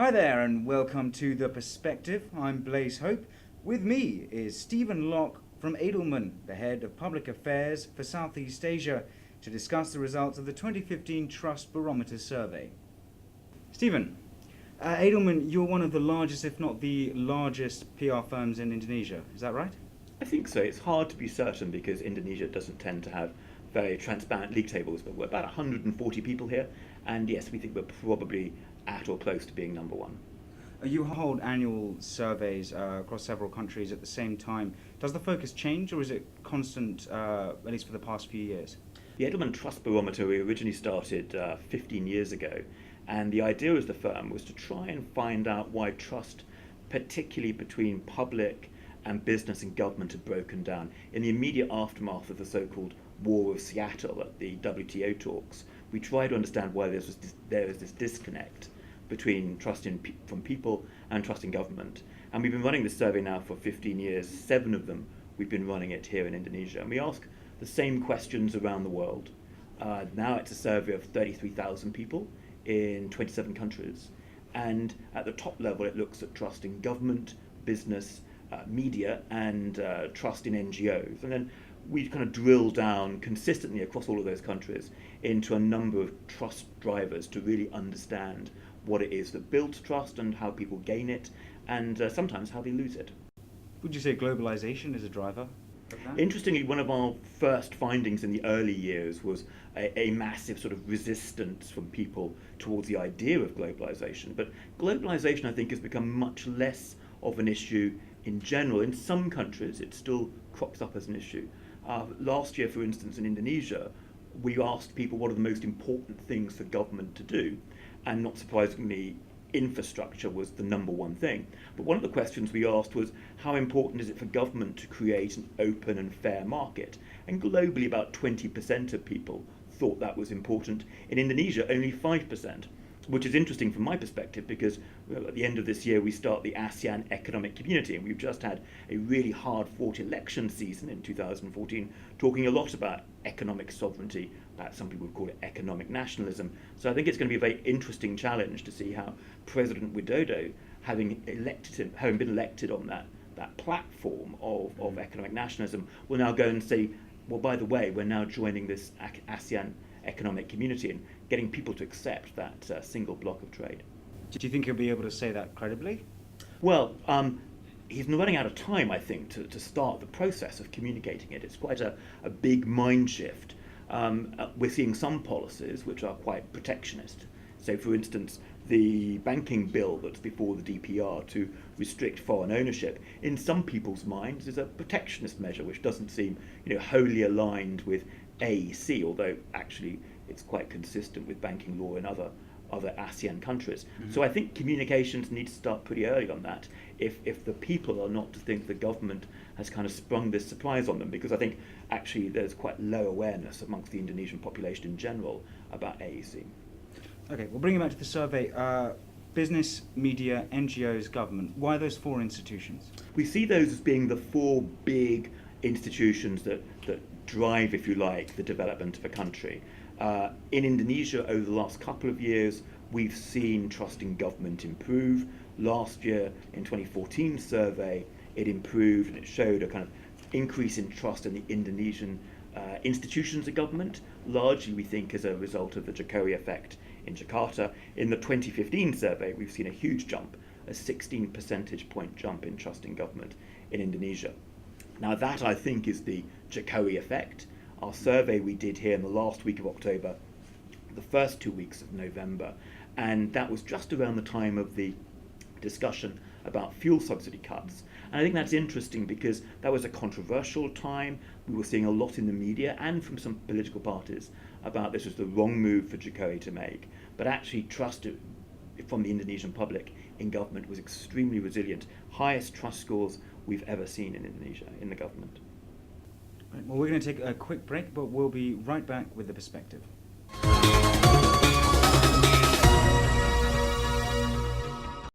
Hi there and welcome to The Perspective. I'm Blaze Hope. With me is Stephen Locke from Edelman, the head of public affairs for Southeast Asia, to discuss the results of the 2015 Trust Barometer survey. Stephen, Edelman, you're one of the largest, if not the largest, PR firms in Indonesia. Is that right? I think so. It's hard to be certain because Indonesia doesn't tend to have very transparent league tables, but we're about 140 people here, and yes, we think we're probably at or close to being number one. You hold annual surveys across several countries at the same time. Does the focus change, or is it constant, at least for the past few years? The Edelman Trust Barometer we originally started 15 years ago, and the idea of the firm was to try and find out why trust, particularly between public and business and government, had broken down. In the immediate aftermath of the so-called War of Seattle at the WTO talks, we tried to understand why there is this disconnect between trust from people and trust in government. And we've been running this survey now for 15 years. 7 of them, we've been running it here in Indonesia. And we ask the same questions around the world. Now it's a survey of 33,000 people in 27 countries. And at the top level, it looks at trust in government, business, media, and trust in NGOs. And then we kind of drill down consistently across all of those countries into a number of trust drivers to really understand what it is that builds trust and how people gain it, and sometimes how they lose it. Would you say globalization is a driver of that? Interestingly, one of our first findings in the early years was a massive sort of resistance from people towards the idea of globalization. But globalization, I think, has become much less of an issue in general. In some countries, it still crops up as an issue. Last year, for instance, in Indonesia, we asked people what are the most important things for government to do. And not surprisingly, infrastructure was the number one thing. But one of the questions we asked was, how important is it for government to create an open and fair market? And globally, about 20% of people thought that was important. In Indonesia, only 5%, which is interesting from my perspective because at the end of this year, we start the ASEAN Economic Community, and we've just had a really hard-fought election season in 2014, talking a lot about economic sovereignty. Some people would call it economic nationalism. So I think it's going to be a very interesting challenge to see how President Widodo, having been elected on that platform of economic nationalism, will now go and say, well, by the way, we're now joining this ASEAN Economic Community and getting people to accept that single block of trade. Do you think he'll be able to say that credibly? Well, he's running out of time, I think, to start the process of communicating it. It's quite a big mind shift. We're seeing some policies which are quite protectionist. So, for instance, the banking bill that's before the DPR to restrict foreign ownership, in some people's minds, is a protectionist measure which doesn't seem, wholly aligned with AEC, although actually it's quite consistent with banking law in other ASEAN countries. Mm-hmm. So I think communications need to start pretty early on that if the people are not to think the government has kind of sprung this surprise on them, because I think actually there's quite low awareness amongst the Indonesian population in general about AEC. Okay, we'll bring you back to the survey. Business, media, NGOs, government. Why those 4 institutions? We see those as being the 4 big institutions that drive, if you like, the development of a country. In Indonesia, over the last couple of years, we've seen trust in government improve. Last year, in 2014 survey, it improved and it showed a kind of increase in trust in the Indonesian institutions of government, largely, we think, as a result of the Jokowi effect in Jakarta. In the 2015 survey, we've seen a huge jump, a 16 percentage point jump in trust in government in Indonesia. Now that, I think, is the Jokowi effect. Our survey we did here in the last week of October, the first 2 weeks of November, and that was just around the time of the discussion about fuel subsidy cuts. And I think that's interesting because that was a controversial time. We were seeing a lot in the media and from some political parties about this was the wrong move for Jokowi to make. But actually trust from the Indonesian public in government was extremely resilient. Highest trust scores we've ever seen in Indonesia in the government. Right, well, we're going to take a quick break, but we'll be right back with The Perspective.